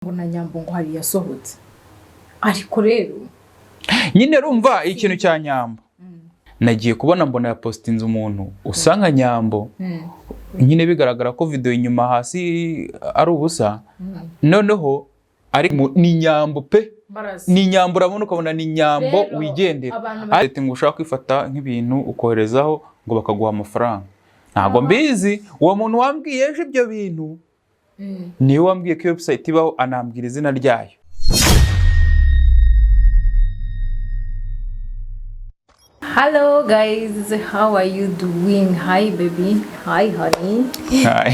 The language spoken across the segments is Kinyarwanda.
ngo na Nyambo ngo hari yasohotse ariko rero nyine rumva ikintu cya Nyambo nagiye kubona mbona ya postinze umuntu usanga Nyambo nyine bigaragara ko video inyuma hasi ari ubusa noneho ari ni Nyambo pe ni Nyambo urabona ukabona ni Nyambo wigendera ati ngo ushaka kwifata nk'ibintu ukoherezaho ngo bakaguha amafaranga ntago mbizi uwo muntu wambwiye ejo ibyo bintu niwe wambwiye ko website ibaho anambwira izina ryayo. Hello guys, how are you doing? Hi baby, hi honey. Hi.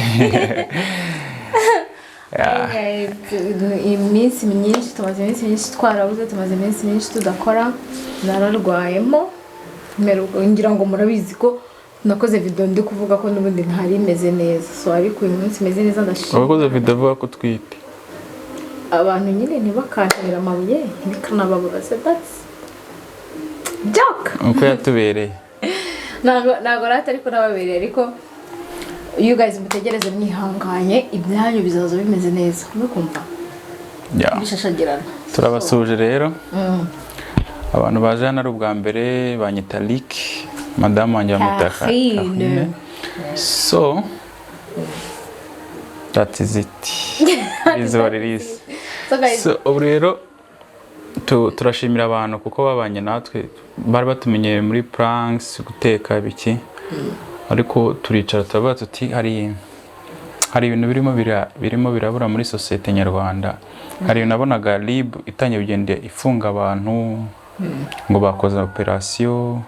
Yeah. Hey guys, iminsi myinshi tumaze iminsi myinshi twarabuze, tumaze iminsi myinshi tudakora, nararwayemo ngira ngo murabizi ko nakoze video ndi kuvuga ko n'ubundi ntari imeze neza, so ariko uyu munsi imeze neza ndashimye. Wakoze video vuga ko twite abantu nyine ntibakashira amabuye ntikanababura se that's joke uko yatubereye nago rata ariko nababereye ariko you guys mutegereze mwihanganye ibyanyu bizaza bimeze neza mukumva bishashagirana. Turabasuje rero abantu baje hano ari ubwa mbere banyita Lick madame wanjye bamutaka so that is it is what it is. So rero turashimira abantu kuko babanye natwe bari batumenye muri pranks guteka biki ariko turicara tubaza tuti hari ibintu birimo birabura muri societe nyarwanda. Hari nabonaga lib itanye bigende ifunga abantu ngo bakoze operation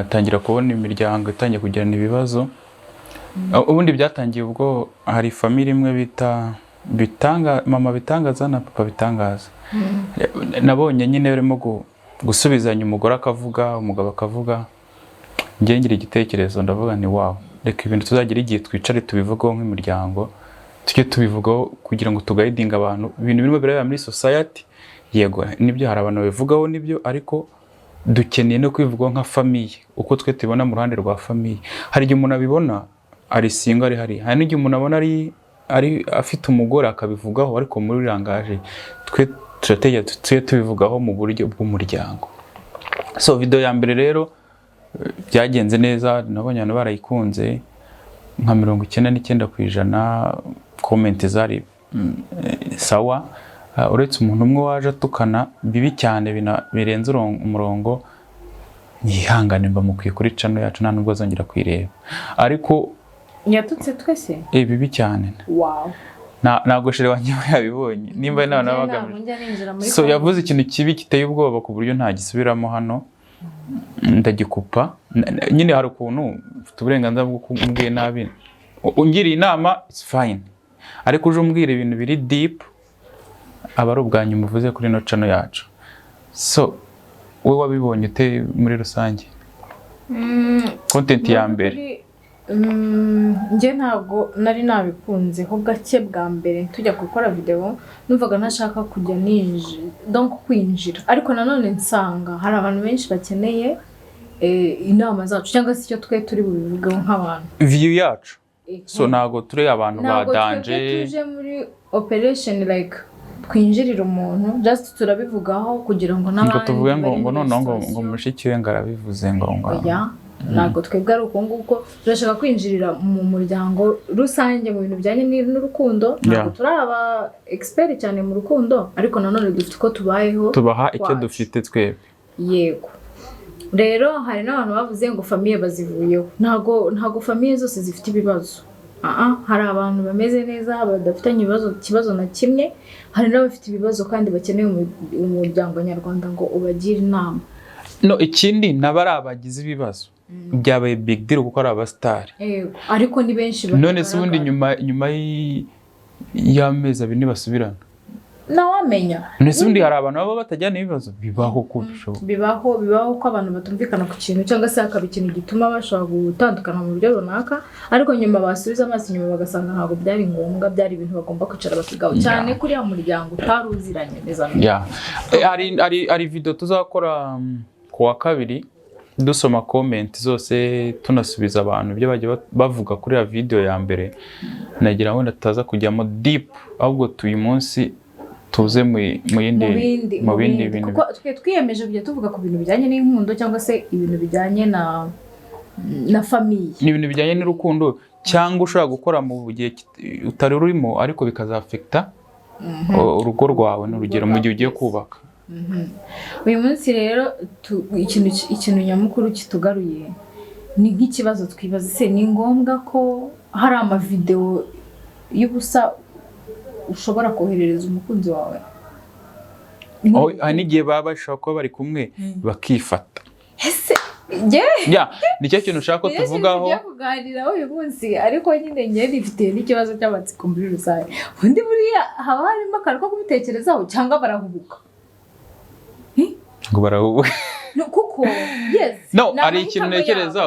tangira kubona imiryango itanye kugirana ibibazo. Ubundi byatangiye ubwo hari family imwe bitanga mama bitangaza na papa bitangaza. Nabonye nyine barimo gusubizanya umugore akavuga umugabo akavuga ngira igitekerezo ndavuga ni wow reka ibintu tuzagira igihe twicare tubivugaho nk'imiryango tujye tubivugaho kugira ngo tugaidinga abantu ibintu birimo biraba muri society. Yego nibyo hari abantu babivugaho nibyo ariko dukeneye no kwivugaho nka famille uko twe tubona mu ruhande rwa famille. Hari igihe umuntu abibona ari singa hari n'igihe umuntu abona ari afite umugore akabivugaho ariko muri rangaje twe turategeye tubivugaho mu buryo bw'umuryango. So video ya mbere rero byagenze neza nabonye abantu barayikunze nka 99% comment zari sawa uretse umuntu umwe waje atukana bibi cyane birenze umurongo yihangane mba mukwiye kuri channel yacu nta nubwo azongera kwireba ariko yatutse twese bibi cyane. Wow. Nago shere wanjye yabibonye nimba nawe nabagamije so yavuze ikintu kibi kiteye ubwoba ku buryo nta gisubiramo hano ndagikupa nyine hari ukuntu ufite uburenganzira bwo kumbwiye nabi ungiriye inama it's fine ariko uje umbwira ibintu biri deep aba ari ubwanyu muvuze kuri no channel yacu. So wowe wabibonye ute muri rusange content ya mbere? Nje ntago nari nabikunze ho gake bwa mbere tujya gukora video numvaga ntashaka kujya kwinjira ariko nanone nsanga hari abantu benshi bakeneye inama zacu cyangwa se icyo twe turi bubivugaho nk'abantu view yacu. So nago turi abantu badanje tuje muri operation like kwinjirira umuntu just turabivugaho kugira ngo n'abandi tuvuge ngo none ngo mushikiwe ngarabivuze ngo nago twebwe ari uko nguko turashaka kwinjirira mu muryango rusange mu bintu bijyanye n'urukundo nago turaba expert cyane mu rukundo ariko nanone dufite ko tubaha icyo dufite twebwe. Yego rero hari n'abantu bavuze ngo famille bazivuyeho ntago famille zose zifite ibibazo hari abantu bameze neza badafitanye ikibazo na kimwe hari n'abafite ibibazo kandi bakeneye umuryango nyarwanda ngo ubagire inama. No ikindi nabari abagize ibibazo byabaye big deal kuko ari abastar ariko ni benshi none se ubundi nyuma y'amezi abiri basubirana nawamenya nese ubundi hari abantu baba batajyana ibibazo bibaho kurusho bibaho ko abantu batumvikana ku kintu cyangwa se akaba ikintu gituma bashobora gutandukana mu buryo runaka ariko nyuma basubiza amaso nyuma bagasanga ntabwo byari ngombwa byari ibintu bagomba kwicara bakigaho cyane kuri ya muryango utaruziranye neza. Hari video tuzakora ku wa kabiri dusoma comment zose tunasubiza abantu ibyo bagiye bavuga kuri ya video ya mbere nagira ngo ndataza kujyamo deep ahubwo tuyu munsi tuze mu bindi bintu kuko twiyemeje kujya tuvuga ku bintu bijyanye n'inkundo cyangwa se ibintu bijyanye na famiye, ni ibintu bijyanye n'urukundo cyangwa ushobora gukora mu gihe utari rurimo ariko bikazafekta urugo rwawe n'urugero mu gihe ugiye kubaka. Uyu munsi rero ikintu nyamukuru kitugaruye ni nk'ikibazo twibaza, se ni ngombwa ko hari amavideo y'ubusa ushobora koherereza umukunzi wawe? N'igihe baba bashaka kuba bari kumwe bakifata. Ese nicyo kintu ushaka ko tuvugaho kuganiraho uyu munsi, ariko nyine njye nifitiye n'ikibazo cy'amatsiko muri rusange. Undi buriya haba harimo akantu ko kubitekerezaho cyangwa barahubuka? Ngo barahubuka kuko hari ikintu ntekereza,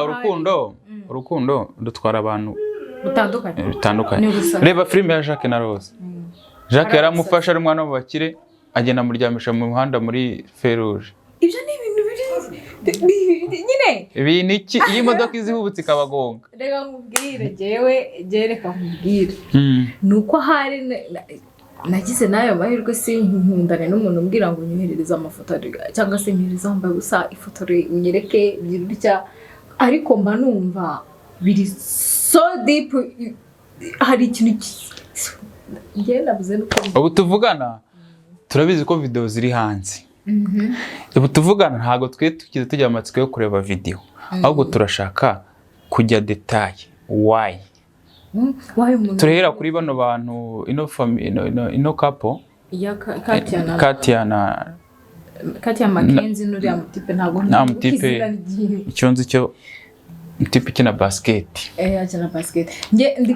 urukundo dutwara abantu bitandukanye. Reba filime ya Jacques na Rose. Jacques yaramufasha ari umwana w'abakire, agenda muryamisha mu muhanda muri feruje. Ibyo ni ibintu biri nyine ibintu iki iyi modoka izihubutse ikabagonga. Reka nkubwire reka nkubwire nuko hari nagize nayo mahirwe nkundane n'umuntu umbwira ngo unyoherereze amafoto cyangwa se nyohereza wambaye gusa ifoto unyereke byirutya, ariko mba numva biri so deep, hari ikintu ngiye nabuze nuko ubu tuvugana turabizi ko video ziri hanze. Ubu tuvugana ntago tukize tujya amatsiko yo kureba video, ahubwo turashaka kujya detail. Why turahera kuri bano bantu ino couple ya Katia Makenzi n'uriya mutipe, ntago mutipe icyonzi cyo mutipe kina basket. Akina basket.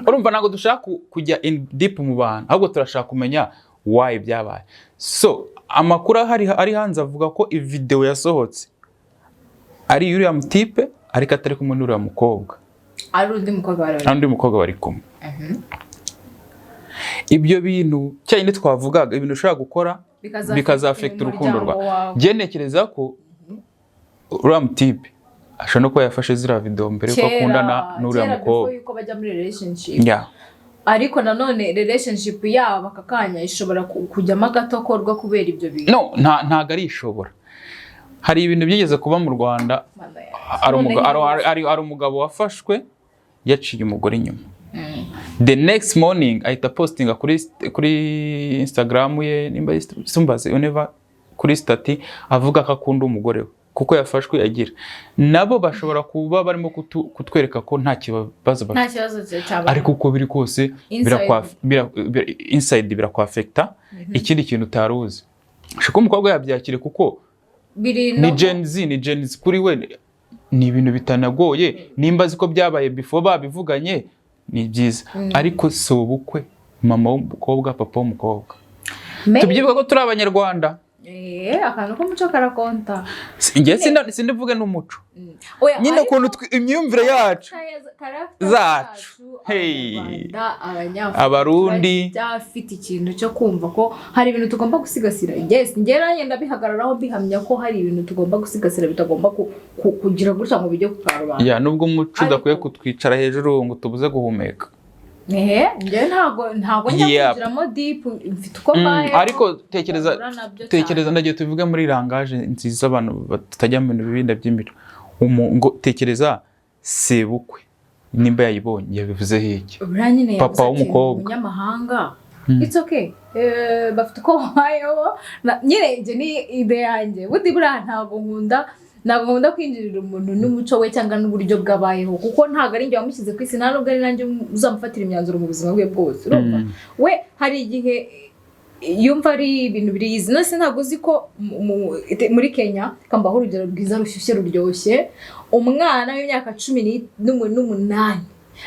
Urumva ntago dushaka kujya in deep mu bantu, ahubwo turashaka kumenya why byabaye. So amakuru ari hanze avuga ko video yasohotse ari yuriya mutipe ariko atari kumwe n'uriya mukobwa, ari undi mukobwa bari kumwe. Ibyo bintu cyane twavugaga ibintu ushobora gukora bikazafekta urukundo rwa. Genekereza ko uriya mutipe ashobora no kuba yafashe zira video mbere ko akundana n'uriya mukobwa yuko bajya muri relationship. Ariko nanone relationship yabo akakanya ishobora kujyamo agatokorwa kubera ibyo bintu. Ntago ari ishobora. Hari ibintu byigeze kuba mu Rwanda, ari umugabo wafashwe yaciye umugore inyuma. The next morning ahita postinga kuri Instagram ye, nimba sumbaze uneva kuri stati avuga ko akunda umugore we kuko yafashwe agira. Nabo bashobora kuba barimo kutwereka ko nta kibazo cyaba, ariko uko biri kose inside birakwafekta ikindi kintu utaruzi. Shiko umukobwa yabyakire kuko ni Gen Z kuri we ni ibintu bitanagoye, nimba ziko byabaye before babivuganye ni byiza. Ariko so ubukwe mama w'umukobwa papa w'umukobwa tubyibuka ko turi Abanyarwanda. Akantu ko muco karakonta. Ngiye sindivuge n'umuco nyine ukuntu imyumvire yacu Abarundi byafite ikintu cyo kumva ko hari ibintu tugomba gusigasira. Ngiye nagenda bihagararaho bihamya ko hari ibintu tugomba gusigasira bitagomba kugira gutya ngo bijye ku karubanda. Nubwo umuco udakwiye kutwicara hejuru ngo tubuze guhumeka. Ngiye ntago njya kugiramo deep mfite uko mbaye. Ariko tekereza ndagiye tuvuge muri langage nziza abantu batajya mu bintu bibinda by'imiro. Ngo tekereza sebukwe nimba yayibonye yabivuze hiki papa w'umukobwa umunyamahanga. It's okay. Bafite uko bayo nyine nje ni ide yanjye budi bura ntago nkunda kwinjirira umuntu n'umuco we cyangwa n'uburyo bwabayeho, kuko ntago ari njye wamushyize ku isi, nta nubwo ari nanjye uzamufatira imyanzuro mu buzima bwe bwose. Urumva we hari igihe yumva ari ibintu birizi. Nose ntago uzi ko muri Kenya kambaho urugero rwiza rushyushye ruryoshye, umwana w'imyaka 18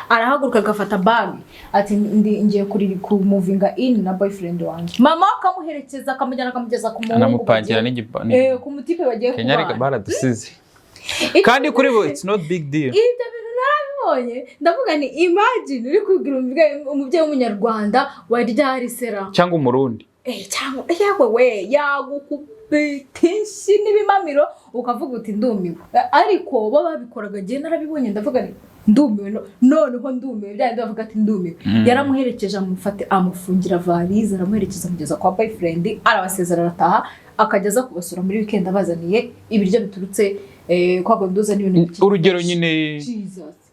arahaguruka agafata bag ati ngiye ku movinga in na boyfriend wanjye. Mama akamuherekeza akamujyana akamugeza ku muhungu, anamupangira n'igipani ku mutipe bagiye kuba. Kenya reka baradusize kandi kuri bo it's not big deal. Ibyo bintu narabibonye ndavuga ni imagine uri kubwira umubyeyi w'umunyarwanda waryari sera cyangwa umurundi cyangwa yewe yagukubitishi n'ibimamiro ukavuga uti ndumiwe, ariko bo babikoraga gihe narabibonye ndavuga ni ndumiwe noneho ndumiwe byandi bavuga ati ndumiwe yaramuherekeje amufungira valize aramuherekeza mugeza kwa boyfriend arabasezera arataha akageza kubasura muri weekend abazaniye ibiryo biturutse kwa gondoza n'ibintu urugero nyine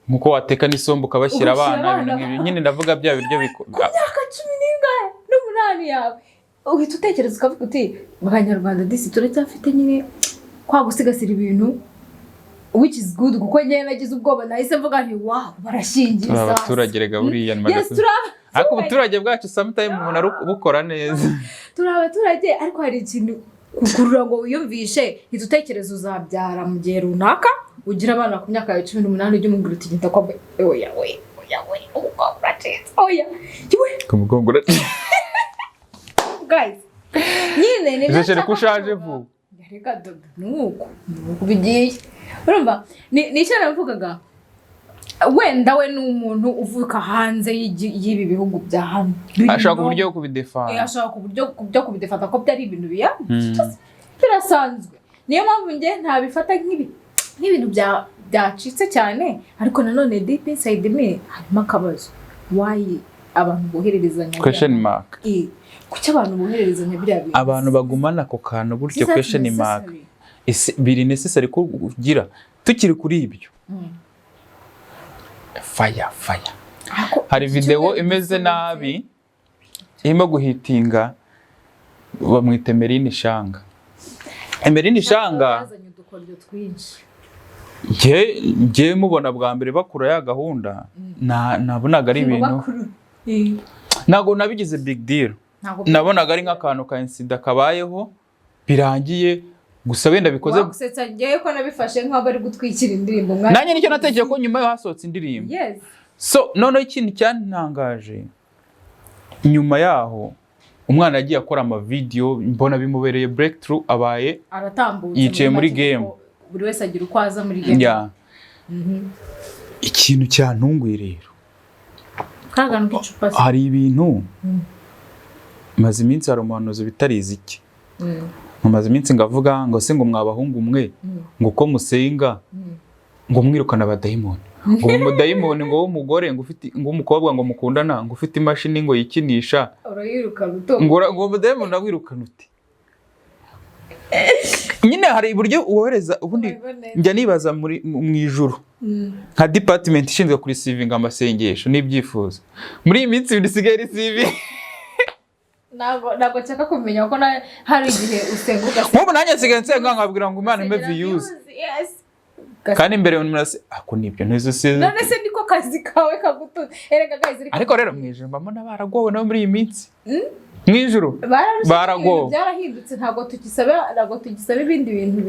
nkuko wateka n'isombe ukabashyira abana nyine ndavuga bya biryo ku myaka 18 yawe uhita utekereza ukavuga uti abanyarwanda disi turacyafite nyine kwa gusigasira ibintu which is good kuko nyene nagize ubwoba nahise mvuga nti wow barashingiza abaturage rega buriya ariko ubuturage bwacu sometimes umuntu bukora neza turabaturage ariko hari ikintu kukurura ngo wiyumvishe itutekereza uzabyara mu gihe runaka ugira abana ku myaka ya 18 ujye umubwira uti ngita kwa oya umukobwa oya kumugongora guys nyine ni nje kushaje vuba reka nuko bigiye urumva nicyo navugaga wenda we n'umuntu uvuka hanze y'ibi bihugu bya hano ashaka uburyo bwo kubidefana ashaka uburyo bwo kubidefata ko byari ibintu birasanzwe niyo mpamvu nge ntabifata nk'ibintu byacitse cyane ariko nanone deep inside me harimo akabazo why abantu bohererezanya question mark kuki abantu bohererezanya biriya bintu abantu bagumana ako kantu buryo question mark biri necessary ko ugira tukiri kuri ibyo fire hari video imeze nabi irimo guhitinga bamwita emelyne ishanga nge mubona bwa mbere bakura ya gahunda nabonaga ari ibintu ntago nabigize big deal nabonaga ari nk'akantu ka incident kabayeho birangiye gusa wenda bikoze gusetsa ngiye ko nabifashe nk'abo ari gutwikira indirimbo nanjye nicyo nategeye ko nyuma yo hasohotse indirimbo so none ikintu cyantangaje nyuma yaho umwana yagiye akora ama video mbona bimubereye breakthrough abaye aratambutse yicaye muri game buri wese agira uko aza muri game ikintu cyantunguye rero kagana k'icupa hari ibintu maze iminsi hari umuhanuzi bitarizi iki mumaze iminsi ngavuga ngo se ngo mwabahungu umwe ngo uko musenga ngo mwirukana abadayimoni ngo umudayimoni ngo w'umugore ngo ufite ngo umukobwa ngo mukundana ngo ufite imashini ngo yikinisha urayirukana uto ngo umudayimoni nawirukana uti nyine hari iburyo uwohereza ubundi njya nibaza mu ijuru nka department ishinzwe kuri receiving amasengesho n'ibyifuzo muri iyi minsi bisigaye receive Nago cyaka kumenya ko hari igihe usenga ugasenga. Mubo nanjye sigaye nsenga nkabwira ngo Imana imbe views. Kandi imbere y'umuntu ako nibyo ntizose. None se ndiko kazi kawe kagutu. Erega guys ariko rero mwijuru mbona baragowe no muri iyi minsi. Mwijuru baragowe. Byarahindutse ntago tugisaba ibindi bintu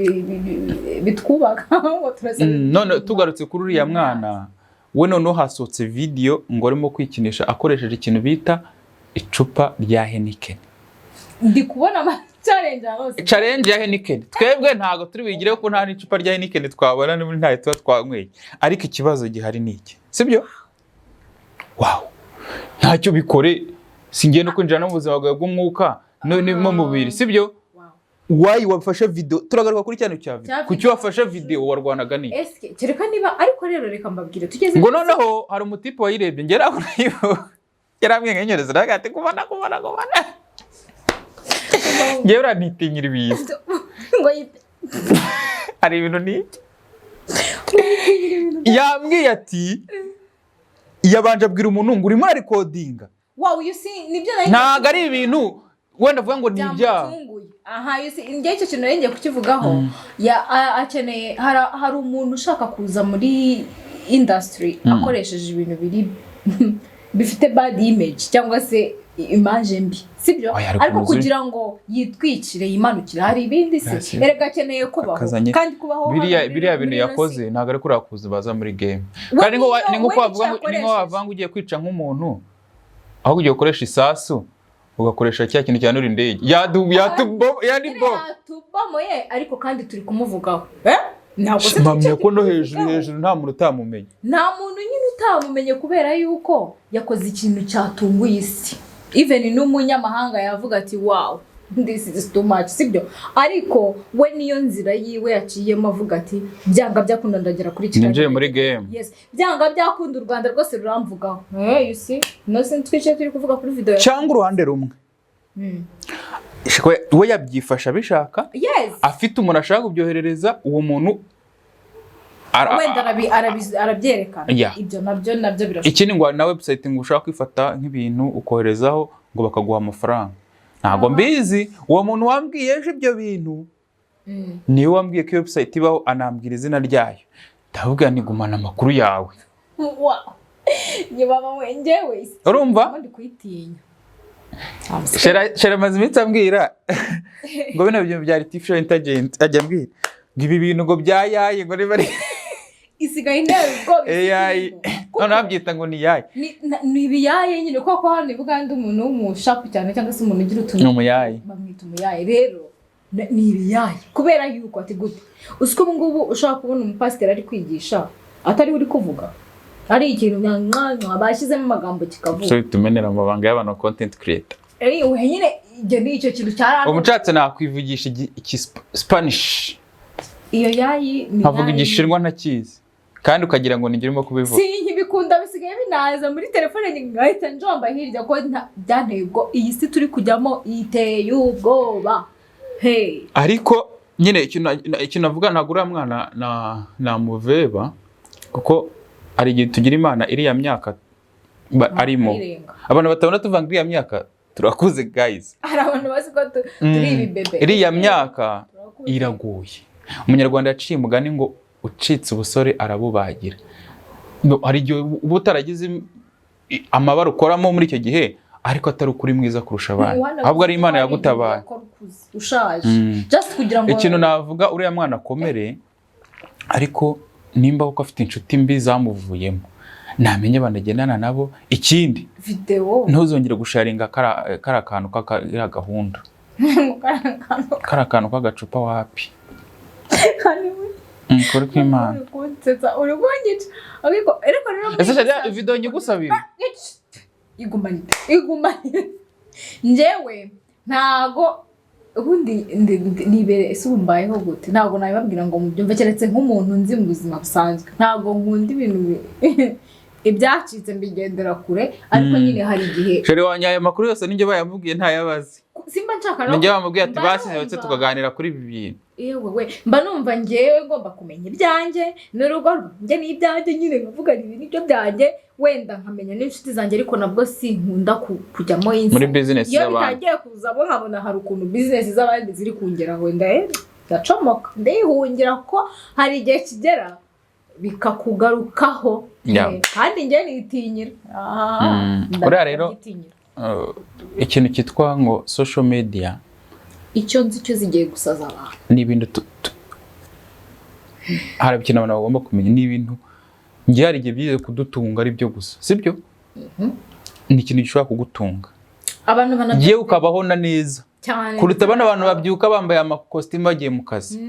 bitwubaka ngo turasaba. None tugarutse kuri uriya mwana we none hasotse video ngo arimo kwikinisha akoresheje ikintu bita icupa rya Heineken. Ndi kubona ama challenge arose. Challenge ya Heineken. Twebwe ntago turi bigire ko nta n'icupa rya Heineken twabona n'ubundi ntaye tuba twanyweye. Ariko ikibazo gihari niki. Sibyo? Wow. Ntacyo bikore singiye no kwinjira no mu buzima bwawe bw'umwuka none mu mubiri. Sibyo? Why wafashe video turagaruka kuri cyane cya video kuki wafashe video warwanaga ni eske kereka niba ariko rero reka mbabwire tugeze ngo noneho hari umutipe wayirebye ngera kuri yaramwe ngenyereza nagate kubana ngewe uranitinyira ibiza ngo ari ibintu niki yambwiye ati yabanje abwira umuntu ngo urimo recordinga wow you see nibyo ntago ari ibintu wenda vuga ngo nibya aha you see ngiye cyo kintu ngiye kukivugaho ya akeneye hari umuntu ushaka kuza muri industry akoresheje ibintu biri bifite bad image cyangwa se image mbi sibyo ariko kugira ngo yitwikire yimanukire hari ibindi se erega akeneye kubaho kandi kubaho biriya bintu yakoze ntago ari kuri akuze baza muri game kandi ngo ni nko wavuga ngo ugiye kwica nk'umuntu aho ugiye gukoresha isasu ugakoresha cya kintu cyane uri ndege yatubomoye ariko kandi turi kumuvugaho ntabwo se ko no hejuru nta muntu utamumenye nta muntu nyine utamumenye kubera yuko yakoze ikintu cyatunguye isi even n'umunyamahanga yavuga ati wow this is too much sibyo ariko we niyo nzira yiwe yaciyemo avuga ati byanga byakunda ndagera kuri kiriya ninjiye muri game yes byanga byakunda u Rwanda rwose ruramvugaho you see no sense twice turi kuvuga kuri video cyangwa uruhande rumwe we yabyifasha bishaka afite umuntu ashaka kubyoherereza uwo muntu wenda arabyerekana ibyo nabyo birashobora ikindi ngo na website ngo ushaka kwifata nk'ibintu ukoherezaho ngo bakaguha amafaranga ntago mbizi uwo muntu wambwiye ejo ibyo bintu niwe wambwiye ko website ibaho anambwira izina ryayo ndavuga ni gumana amakuru yawe nyuma njyewe urumva ndi kuyitinya shera mazimita ambwira ngo bino bintu bya artificial intelligence ajya ambwira ngo ibi bintu ngo byayaye ngo niba ari isigaye intego AI none abyita ngo ni yaye ni ibiyaye nyine kuko hano i Buganda umuntu w'umushapu cyane cyangwa se umuntu ugira utuntu umuyaye bamwita umuyaye rero ni ibiyaye kubera yuko ati gute usiko ubu ngubu ushaka kubona umupasiteri ari kwigisha atari uri kuvuga ari ikintu nyangwa bashyizemo amagambo kikavuga so tumenera amabanga y'abantu content creator we nyine ibyo ni icyo kintu cyarano umucatse nakwivugisha iki Spanish iyo yayi ni havuga igishinwa ntakizi kandi ukagira ngo nigirimo kubivuga si nkibikunda bisigaye binaza muri telefone ngahita njomba hirya ko byanteye ubwo iyi si turi kujyamo iteye ubwoba ariko nyine ikintu navuga ntagura mwana na muveba kuko ari igihe tugira imana iriya myaka arimo abantu batabona tuvanga iriya myaka turakuze guys hari abantu bazi ko turi ibibebe iriya myaka iraguye umunyarwanda yaciye umugani ngo ucitse ubusore arabubagira hari igihe uba utaragize amabara ukoramo muri icyo gihe ariko atari ukuri mwiza kurusha abandi ahubwo ari imana yagutabaye ushaje just kugira ngo ikintu navuga uriya mwana akomere ariko nimba kuko afite inshuti mbi zamuvuyemo namenye banagendana nabo ikindi video ntuzongere gusharinga kara kantu k'ira gahunda kara kantu k'agacupa wapi kuri kw'Imana uri kunyica ariko rero ese video nyigusabira igumanye njyewe ntago ubundi nibere ese umbayeho gute ntago nabibabwira ngo mubyumve keretse nk'umuntu nzi mu buzima busanzwe ntago nkunda ibintu ibyacitse mbigendera kure ariko nyine hari igihe shere wanyaye makuru yose ninjye bayamubwiye ntayabazi simba nshaka no ninjye bamubwiye ati basize tukaganira kuri ibi bintu yewe mba numva ngewe ngomba kumenya ibyanjye n'urugo rwanjye n'ibyanjye nyine nkavuga ibi nibyo byanjye wenda nkamenya n'inshuti zanjye ariko nabwo sinkunda kujyamo muri business y'abantu iyo bitangiye kuzamo nkabona hari ukuntu business z'abandi ziri kungeraho ndacomoka ndihungira ko hari igihe kigera bikakugarukaho kandi njye nitinyira uriya rero ikintu cyitwa ngo social media icyo nzi cyo zigiye gusaza abantu ni ibintu hari ikintu abantu bagomba kumenya ni ibintu ngiye hari igihe byize kudutunga ari byo gusa sibyo ni ikintu gishobora kugutunga abantu ngiye ukabaho na neza kuruta abana abantu babyuka bambaye amakositimu bagiye mu kazi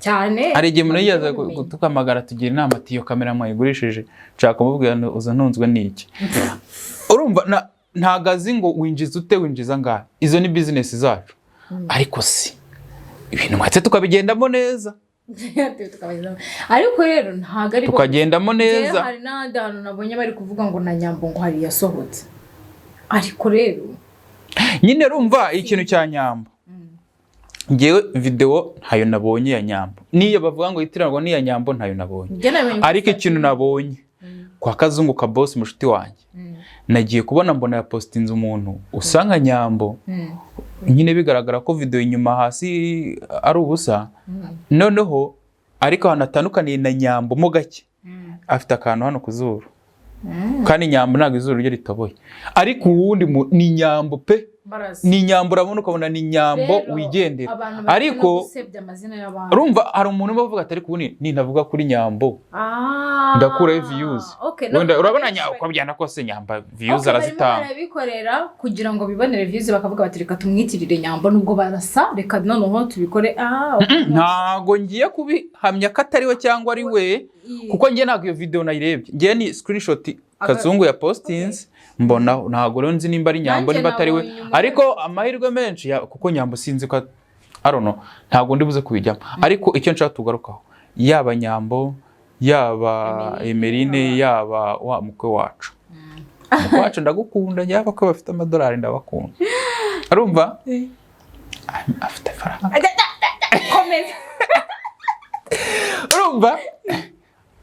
cyane hari igihe umuntu yiyaza tukamagara tugira inama ati iyo kamera mwayigurishije nshaka kumubwira uza ntunzwe n'iki urumva ntago azi ngo winjiza ute winjiza ngaha izo ni business zacu ariko si ibintu mwatse tukabigendamo neza ariko rero ntago ari tukagendamo neza hari n'ahandi hantu nabonye bari kuvuga ngo na Nyambo ngo hari yasohotse ariko rero nyine rumva ikintu cya Nyambo ngewe video ntayo nabonye ya Nyambo niyo bavuga ngo yitiranwa n'iya Nyambo ntayo nabonye ariko ikintu nabonye kwa Kazungu ka boss mushuti wanjye nagiye kubona mbona ya postinze umuntu usanga Nyambo nyine bigaragara ko video inyuma hasi ari ubusa noneho ariko hano atandukaniye na Nyambo mo gake afite akantu hano ku zuru kandi Nyambo ntabwo izuru rye ritoboye ariko uwundi ni Nyambo pe ni Nyambo urabona ukabona ni Nyambo wigendera ariko urumva hari umuntu bavuga atari kubuni ninavuga kuri Nyambo ndakura views wenda urabona Nyambo ko byana kose Nyamba views arazitanga barabikorera kugira ngo bibonere views bakavuga bati reka tumwitirire Nyambo nubwo barasa reka noneho tubikore ntago ngiye kubihamya ko atari we cyangwa ari we kuko ngiye ntabwo iyo video nayirebye ngiye ni screenshot Kazungu ya postinze mbona ntago rero nzi nimba ari Nyambo niba atari we ariko amahirwe menshi kuko Nyambo sinzi ko I don't know ntago ndibuze kubijyamo ariko icyo nshaka tugarukaho yaba Nyambo yaba emelyne yaba wa mukwe wacu mukwe wacu ndagukunda yaba ko bafite amadolari ndabakunda urumva afite faranga komeza urumva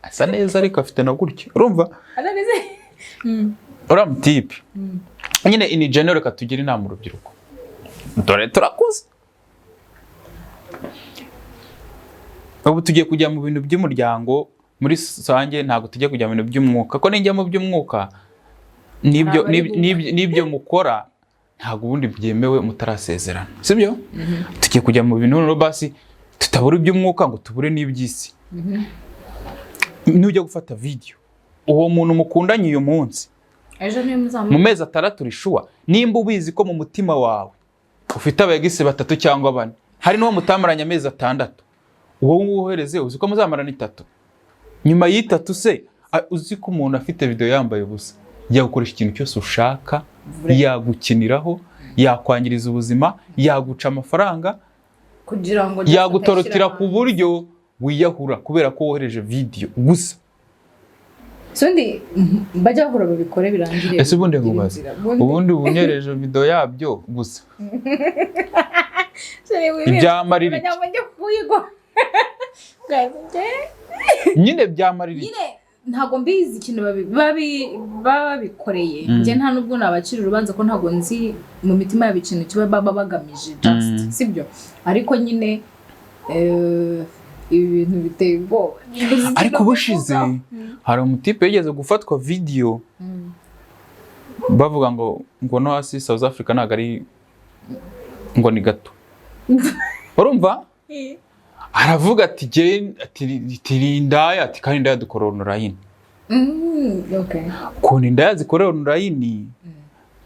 asa neza ariko afite na gutyo urumva ananize uramutipe nyine in general katugira inama urubyiruko dore turakuze ubu tugiye kujya mu bintu by'umuryango muri sange ntago tujye kujya mu bintu by'umwuka ko ninjya mu by'umwuka nibyo mukora ntago ubundi byemewe mutarasezerana sibyo tugiye kujya mu bintu no basi tutabura iby'umwuka ngo tubure n'iby'isi nujya gufata video uwo muntu mukundanye uyu munsi ejo niyo muzamu mu mezi 3 rishuwa nimba ubizi ko mu mutima wawe ufite abagise 3 cyangwa 4 hari no mutamaranya amezi 6 uwo wohereze uzi ko muzamarana 3 nyuma y'3 se uzi ko umuntu afite video yambaye ubusa yagukoresha ikintu cyose ushaka yagukiniraho yakwangiriza ubuzima yaguca amafaranga kugira ngo yagutorotira ku buryo wiyahura kubera ko wohereje video gusa sundi bajya bakora babikore birangire ese ubundi nkubaza ubundi bunyereje video yabyo gusa ibyamarira nyine byamarira nyine ntago mbizi ikintu babikoreye nje nta nubwo nabacira urubanza ko ntago nzi mu mitima yabicintu kiba baba bagamije just sibyo ariko nyine ibintu biteye ubwoba ariko bushize hari umutipe yigeze gufatwa video bavuga ngo no hasi South Africa ntago ari ngo ni gato urumva aravuga ati tirindaya ati kandi ndaya dukorera online okay kundi ndaya zikorera online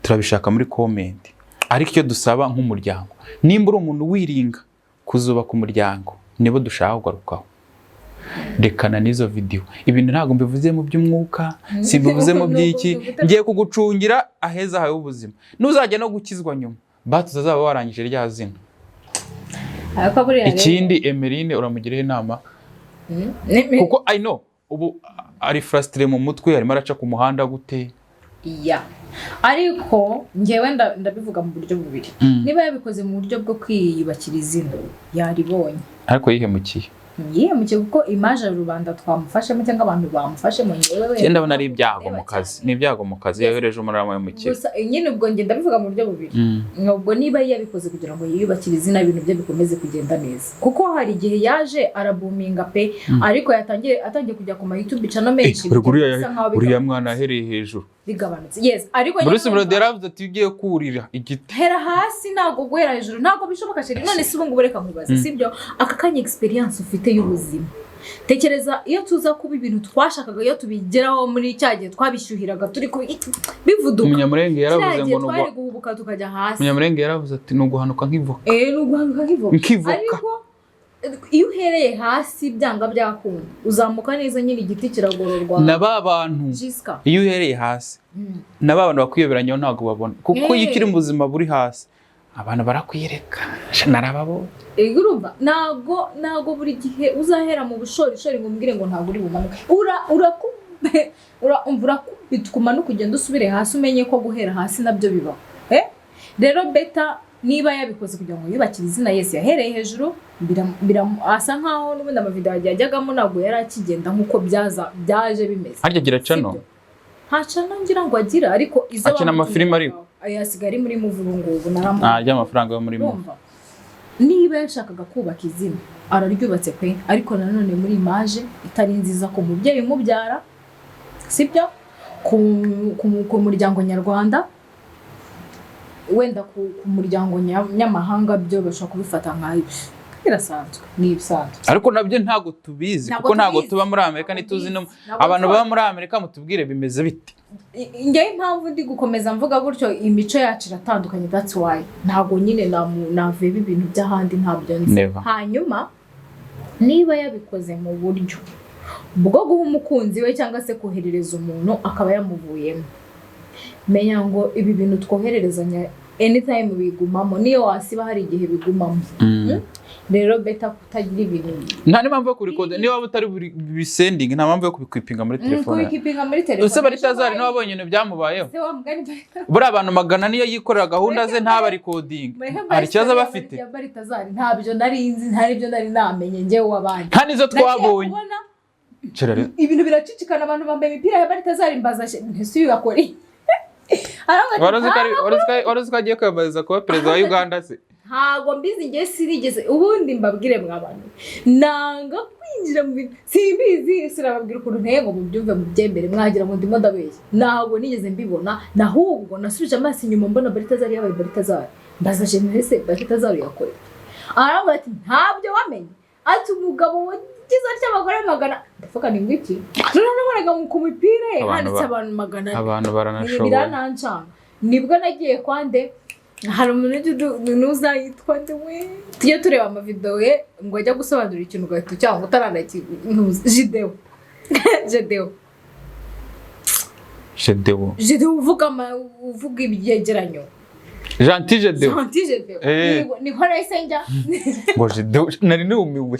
turabishaka muri comment ariko icyo dusaba nk'umuryango nimba uri umuntu wiringa kuzuba ku muryango nibo dushaka kugarukaho rekana nizo video ibintu ntago mbivuze mu by'umwuka simbivuze mu by'iki ngiye kugucungira aheza hawe ubuzima nuzajya no gukizwa nyuma batuzazaba warangije rya zina ikindi emelyne uramugireho inama kuko I know ubu ari frustré mu mutwe arimo araca ku muhanda gute ariko ngewe ndabivuga mu buryo bubiri niba yabikoze mu buryo bwo kwiyubakira izina yaribonye ariko yihemukiye kuko image rubanda twamufashemo cyangwa abantu bamufashemo ngewe cyenda ndabona ari ibyago mu kazi ni ibyago mu kazi yahereje umurama w'umukire gusa nyine ubwo nge ndabivuga mu buryo bubiri ubwo niba yabikoze kugira ngo yiyubakire izina ibintu bye bikomeze kugenda neza kuko hari igihe yaje arabuminga pe ariko atangiye kujya ku YouTube channel menshi uriya mwana ahereye hejuru bigabanutse yes ariko Bruce Melody yaravuze ati ugiye kurira igiti hera hasi ntago guhera hejuru ntago bishoboka sheri none si ubungu bureka nkubaza sibyo aka kanya experience ufite y'ubuzima tekereza iyo tuza kuba ibintu twashakaga iyo tubigeraho muri cyagiye twabishyuhiraga turi bivuduka Munyamurenge yaravuze ngo twari guhubuka tukajya hasi Munyamurenge yaravuze ati nuguhanuka nk'ivoka nuguhanuka nk'ivoka iyo uhereye hasi byanga byakunda uzamuka neza nyine igiti kiragororwa na babantu iyo uhereye hasi na babantu bakwiyoberanyaho ntago babona kuko iyo ukiri mu buzima buri hasi abantu barakwireka narababo urumva nago buri gihe uzahera mu bushorishori ngo umbwire ngo ntago uri bumanuke urakubitwa kugenda usubire hasi umenye ko guhera hasi nabyo biba rero beta niba yabikoze kugira ngo yubakire izina Yesu yahereye hejuru asa nkaho n'ubundi amavideo yajyagamo ntabwo yari akigenda nk'uko byaje bimeze harya gira cano ntacana ngira ngo agira ariko izo akina amafilime ariko ayasigara muri muvurungubu ntarya amafaranga yo muri mva niba yashakaga kubaka izina araryubatse pe ariko nanone muri image itari nziza ku mubyeyi umubyara sibyo ku muryango nyarwanda wenda ku muryango nyamahanga byo bashaka kubifata nkaho birasanzwe n'ibisanzwe ariko nabyo ntago tubizi kuko ntago tuba muri Amerika nituzi abantu baba muri Amerika mutubwire bimeze bite ngewe impamvu ndi gukomeza mvuga gutyo imico yacu iratandukanye that's why ntago nyine naveba ibintu by'ahandi ntabyo nzi hanyuma niba yabikoze mu buryo bwo guha umukunzi we cyangwa se koherereza umuntu akaba yamuvuyemo. Menya ngo ibi bintu twohererezanya anytime bigumamo, niyo wasiba hari igihe bigumamo. Rero beta kutagira ibintu. Nta n'impamvu yo kurekoda, niba utari bisending nta mpamvu yo kubikipinga muri telefone. Kubikipinga muri telefone. Use baritazari no wabonye ibintu byamubayeho. Buri abantu magana niyo yikorera gahunda ze ntaba recording. Hari ikibazo bafite. Baritazari ntabyo narinzi, ntari byo nari namenye ngewe wabandi. Nta nizo twabonye. Ibintu biracicikana abantu bambaye imipira ya baritazari mbaza ntisi yakori. Waruzi ko agiye kwiyamamariza kuba perezida wa Uganda se? Ntago mbizi ngiye sirigeze ubundi mbabwire mw'abantu nanga kwinjira mu bintu simbizi sirababwira ukuntu nteye ngo mubyumve mu byembere mwagira ngo ndimo ndabeshya. Ntago nigeze mbibona, nahubwo nasubije amaso inyuma mbona baritazari yabaye baritazari mbaza jenese baritazari yakore. Aravuga ati ntabyo wamenye, ati umugabo wagize cy'abagore magana ndavuga ni ngiki none mu kumipire handitse abantu magana, abantu baranashoboye birananca. Nibwo nagiye kwande hari umuntu nuza yitwa we tujye tureba ama video ye ngo ajya gusobanura ikintu gahita cyangwa utarandaki Jideo uvuga ibyegeranyo Gentil Jideo ni hora isenja ngo Jideo nari numiwe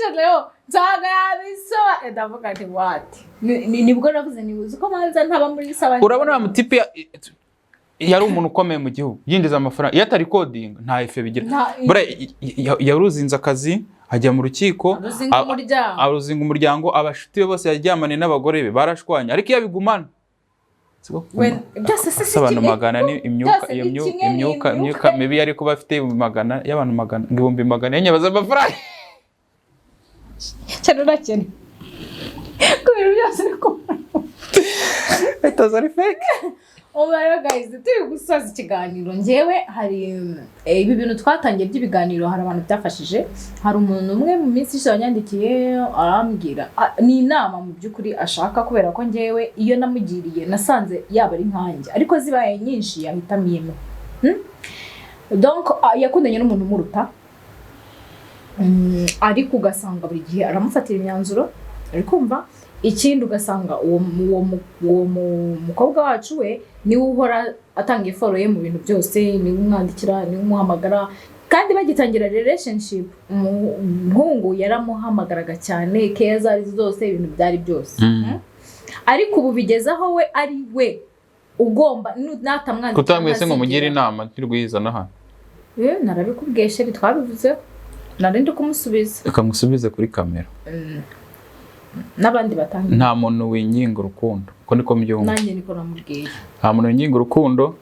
Jideo zaga yabiso ndavuga ati what nibwo navuze nibuze ko manza ntaba muri saba. Urabona mutipe yari umuntu ukomeye mu gihugu yinjiza amafaranga iyo atari coding nta efe bigira. Bure yaruzinze akazi ajya mu rukiko aruzinga umuryango, abashuti be bose yaryamane n'abagore be barashwanya, ariko yabigumana abantu magana ni imyuka mibi yari kuba afite magana y'abantu magana ibihumbi magana yanyabaza amafaranga cyane nakene kubera byose ko bitazari fake. Oya guys, turi gusoza ikiganiro ngewe hari ibi bintu twatangiye by'ibiganiro, hari abantu byafashije. Hari umuntu umwe mu minsi ishize yanyandikiye arambwira ni inama mu by'ukuri ashaka, kubera ko ngewe iyo namugiriye nasanze yaba ari nkanjye ariko zibaye nyinshi yahitamiyemo. Donc yakundanye n'umuntu muruta, ariko ugasanga buri gihe aramufatira imyanzuro, ari kumva ikindi ugasanga uwo mukobwa wacu we niwe uhora atanga effort ye mu bintu byose, niwe umwandikira, niwe umuhamagara, kandi bagitangira relationship umuhungu yaramuhamagaraga cyane, care zari zose, ibintu byari byose. Ariko ubu bigezaho we ari we ugomba natamwandikira kutamwese ngo mugire inama ntirwiza naha. Narabikubwiye sheri twabivuze, narindi kumusubiza akamusubize kuri kamera. N'abandi batangiye nta muntu winginga urukundo uko niko mbyumva. Nanjye niko namubwiye nta muntu winginga urukundo.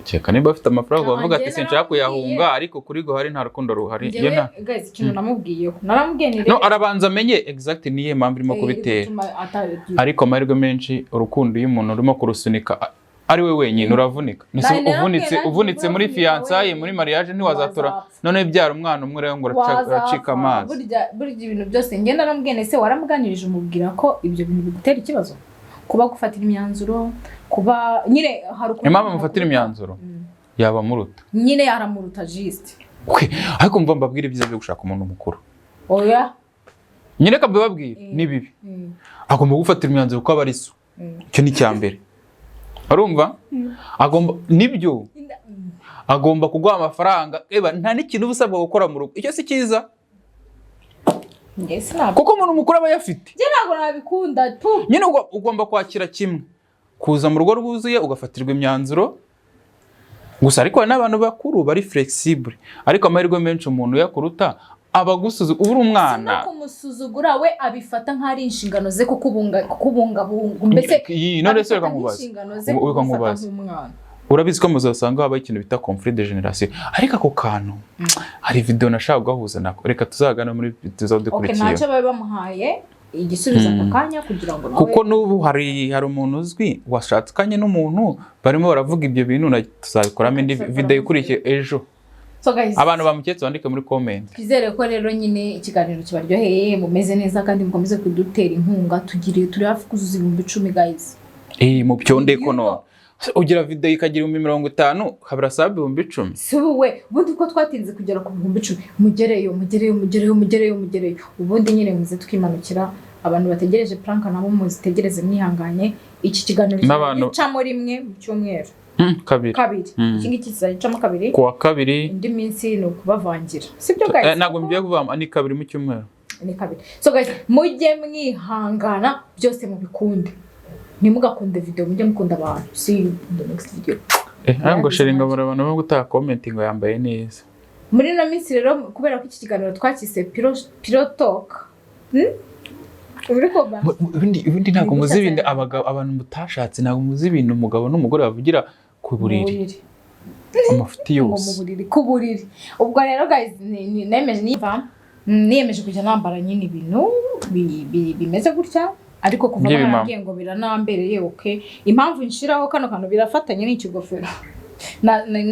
Cyeka niba afite amafaranga bavuga ati sinshaka kuyahunga, ariko kuri go hari nta rukundo ruhari. Iyo nta guys ikintu namubwiyeho naramubwiye ni no arabanza amenye exact niye mpamvu irimo kubitera, ariko amahirwe menshi urukundo iyo umuntu urimo kurusunika ari we wenyine uravunika. Uvunitse muri fiançailles muri mariage ntiwazatora none byara umwana umwe rero ngo uracika amazi. Burya ibintu byose ngenda namubwiye se waramuganirije umubwira ko ibyo bintu bigutera ikibazo, kuba gufatira imyanzuro, kuba nyine hari ukuntu impamvu mufatira imyanzuro yaba muruta nyine yaramuruta juste. Ariko mva mbabwira ibyiza byo gushaka umuntu mukuru. Oya nyine kabibabwira ni bibi, agomba gufatira imyanzuro ko abariso cyo ni cyambere. Arumva agomba nibyo agomba kuguha amafaranga, nta n'ikintu ubusabwa gukora mu rugo, icyo si cyiza. Kuko umuntu mukuru aba yafite. Je ntago nabikunda tu. Nyine ugomba kwakira kimwe, kuza mu rugo rwuzuye ugafatirwa imyanzuro gusa. Ariko n'abantu bakuru bari flexible, ariko amahirwe menshi umuntu yakuruta abagusuzu uri umwana. Sino kumusuzugura we abifata nk'ari inshingano ze kubunga mbese none se ukankubaza urabizi ko muzasanga habaye ikintu bita conflit de génération. Ariko ako kantu hari video nashaka guhuza nako, reka tuzagana muri episode ikurikiye. Okay, ntacyo babe bamuhaye igisubizo akanya kugira ngo nawe, kuko n'ubu hari umuntu uzwi washatsukanye n'umuntu barimo baravuga ibyo bintu, na tuzabikoramo indi video ikurikiye ejo. So guys, abantu bamuketse bandike muri comment. Twizere ko rero nyine ikiganiro kibaryoheye, mumeze neza kandi mukomeze kudutera inkunga, turi hafi kuzuza 10,000 guys. Mu byonde ko no ugira video ikagira 50 habura sabe 10,000 si wowe ubundi uko twatinze kugera ku 10,000 mugereyo ubundi nyine muze tukimanukira abantu bategereje prank nabo muzitegereze mwihanganye iki kiganiro cy'icamo rimwe mu cyumweru kabiri iki ngiki cy'icamo kabiri kuwa kabiri indi minsi no kubavangira sibyo guys ntabwo mbiye kuvuga ni kabiri mu cyumweru ni kabiri so guys mujye mwihangana byose mubikunde ntimugakunde video mujye mukunda abantu see you in the next video ngo sharinga abantu bo gutaka comment ngo yambaye neza muri na minsi rero kubera ko iki kiganiro twakise pilot talk ubundi ntabwo muzi ibintu abantu mutashatse ntabwo muzi ibintu umugabo n'umugore bavugira ku buriri amafuti yose ku buriri ubwo rero guys niyemeje kujya nambara nyine ibintu bimeze gutya ariko kuva nambwiye ngo biranambereye okay impamvu nshiraho kano kantu birafatanye n'ikigofero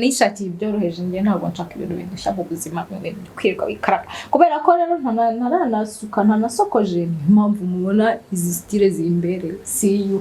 nishakiye ibyoroheje ngiye ntabwo nshaka ibintu bindusha mu buzima kwirwa bikara kubera ko rero ntanasuka ntanasokoje impamvu mubona izi style zimbere see you